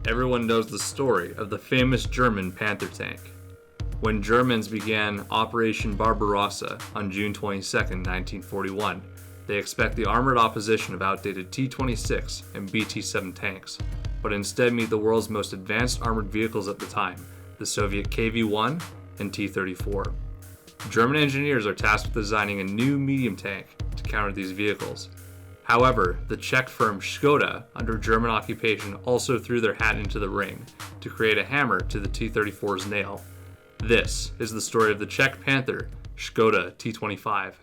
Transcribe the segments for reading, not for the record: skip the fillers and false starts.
Everyone knows the story of the famous German Panther tank. When Germans began Operation Barbarossa on June 22, 1941, they expect the armored opposition of outdated T-26 and BT-7 tanks, but instead meet the world's most advanced armored vehicles at the time, the Soviet KV-1 and T-34. German engineers are tasked with designing a new medium tank to counter these vehicles. However, the Czech firm Škoda, under German occupation, also threw their hat into the ring to create a hammer to the T-34's nail. This is the story of the Czech Panther, Škoda T-25.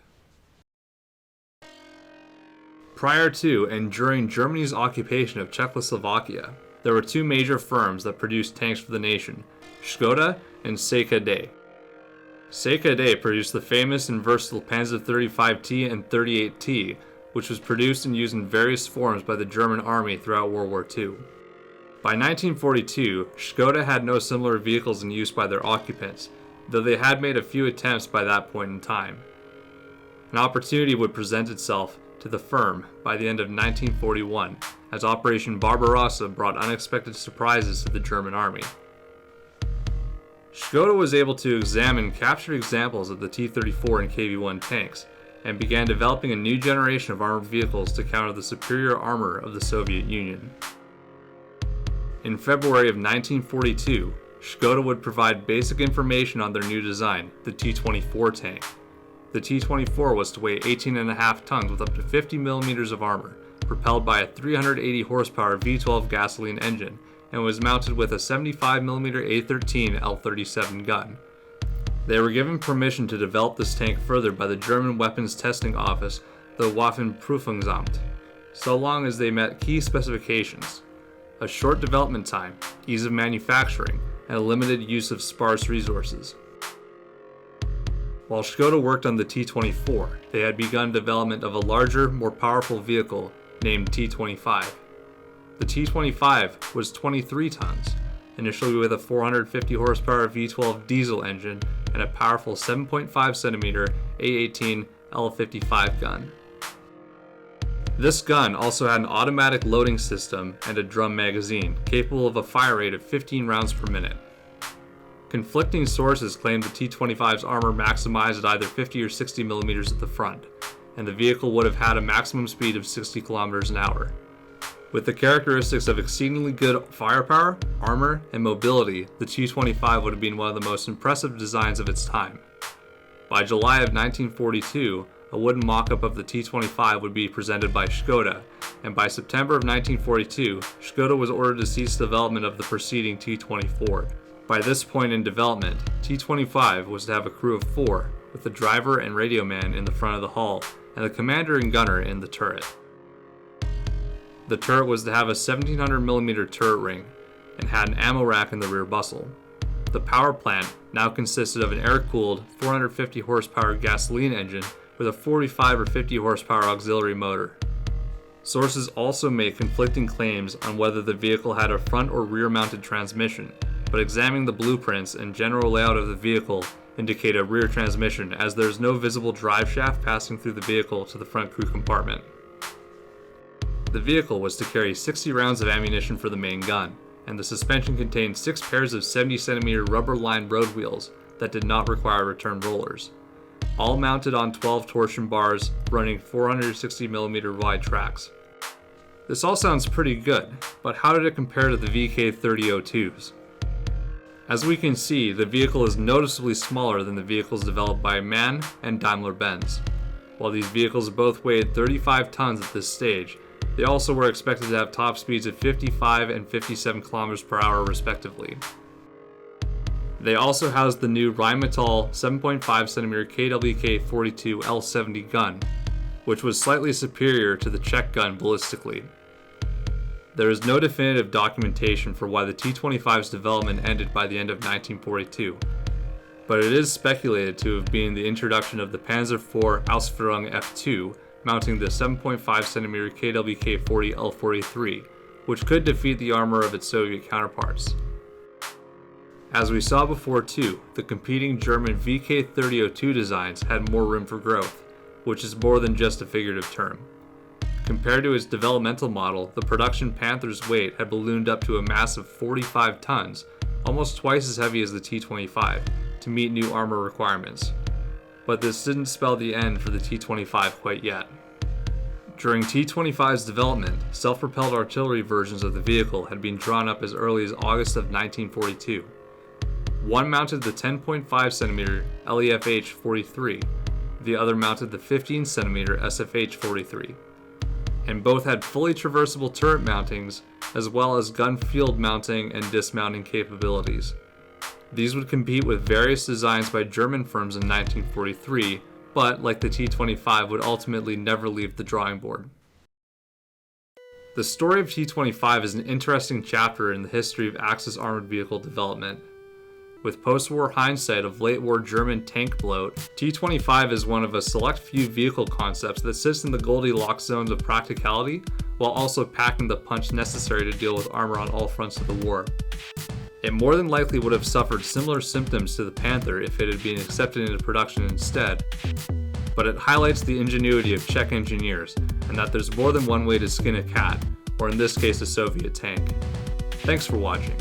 Prior to and during Germany's occupation of Czechoslovakia, there were two major firms that produced tanks for the nation, Škoda and CIOS. CIOS produced the famous and versatile Panzer 35T and 38T, which was produced and used in various forms by the German army throughout World War II. By 1942, Škoda had no similar vehicles in use by their occupants, though they had made a few attempts by that point in time. An opportunity would present itself to the firm by the end of 1941, as Operation Barbarossa brought unexpected surprises to the German army. Škoda was able to examine captured examples of the T-34 and KV-1 tanks, and began developing a new generation of armored vehicles to counter the superior armor of the Soviet Union. In February of 1942, Škoda would provide basic information on their new design, the T-24 tank. The T-24 was to weigh 18.5 tons with up to 50 millimeters of armor, propelled by a 380 horsepower V12 gasoline engine, and was mounted with a 75mm A-13 L-37 gun. They were given permission to develop this tank further by the German Weapons Testing Office, the Waffenprüfungsamt, so long as they met key specifications: a short development time, ease of manufacturing, and a limited use of sparse resources. While Škoda worked on the T-24, they had begun development of a larger, more powerful vehicle named T-25. The T-25 was 23 tons, initially with a 450 horsepower V12 diesel engine and a powerful 7.5cm A-18 L-55 gun. This gun also had an automatic loading system and a drum magazine, capable of a fire rate of 15 rounds per minute. Conflicting sources claimed the T-25's armor maximized at either 50 or 60 millimeters at the front, and the vehicle would have had a maximum speed of 60 kilometers an hour. With the characteristics of exceedingly good firepower, armor, and mobility, the T-25 would have been one of the most impressive designs of its time. By July of 1942, a wooden mock-up of the T-25 would be presented by Škoda, and by September of 1942, Škoda was ordered to cease development of the preceding T-24. By this point in development, T-25 was to have a crew of 4, with the driver and radio man in the front of the hull, and the commander and gunner in the turret. The turret was to have a 1700mm turret ring, and had an ammo rack in the rear bustle. The power plant now consisted of an air-cooled 450 horsepower gasoline engine with a 45 or 50 horsepower auxiliary motor. Sources also made conflicting claims on whether the vehicle had a front or rear mounted transmission, but examining the blueprints and general layout of the vehicle indicate a rear transmission, as there is no visible drive shaft passing through the vehicle to the front crew compartment. The vehicle was to carry 60 rounds of ammunition for the main gun, and the suspension contained 6 pairs of 70cm rubber-lined road wheels that did not require return rollers, all mounted on 12 torsion bars running 460mm wide tracks. This all sounds pretty good, but how did it compare to the VK3002s? As we can see, the vehicle is noticeably smaller than the vehicles developed by MAN and Daimler Benz. While these vehicles both weighed 35 tons at this stage, they also were expected to have top speeds of 55 and 57 km per hour respectively. They also housed the new Rheinmetall 7.5cm KWK-42 L70 gun, which was slightly superior to the Czech gun ballistically. There is no definitive documentation for why the T-25's development ended by the end of 1942, but it is speculated to have been the introduction of the Panzer IV Ausführung F2 mounting the 7.5cm KWK-40 L43, which could defeat the armor of its Soviet counterparts. As we saw before too, the competing German VK3002 designs had more room for growth, which is more than just a figurative term. Compared to its developmental model, the production Panther's weight had ballooned up to a massive 45 tons, almost twice as heavy as the T-25, to meet new armor requirements. But this didn't spell the end for the T-25 quite yet. During T-25's development, self-propelled artillery versions of the vehicle had been drawn up as early as August of 1942. One mounted the 10.5cm LEFH-43, the other mounted the 15cm SFH-43. And both had fully traversable turret mountings, as well as gun field mounting and dismounting capabilities. These would compete with various designs by German firms in 1943, but, like the T-25, would ultimately never leave the drawing board. The story of T-25 is an interesting chapter in the history of Axis armored vehicle development. With post-war hindsight of late-war German tank bloat, T-25 is one of a select few vehicle concepts that sits in the Goldilocks zones of practicality, while also packing the punch necessary to deal with armor on all fronts of the war. It more than likely would have suffered similar symptoms to the Panther if it had been accepted into production instead, but it highlights the ingenuity of Czech engineers, and that there's more than one way to skin a cat, or in this case a Soviet tank. Thanks for watching.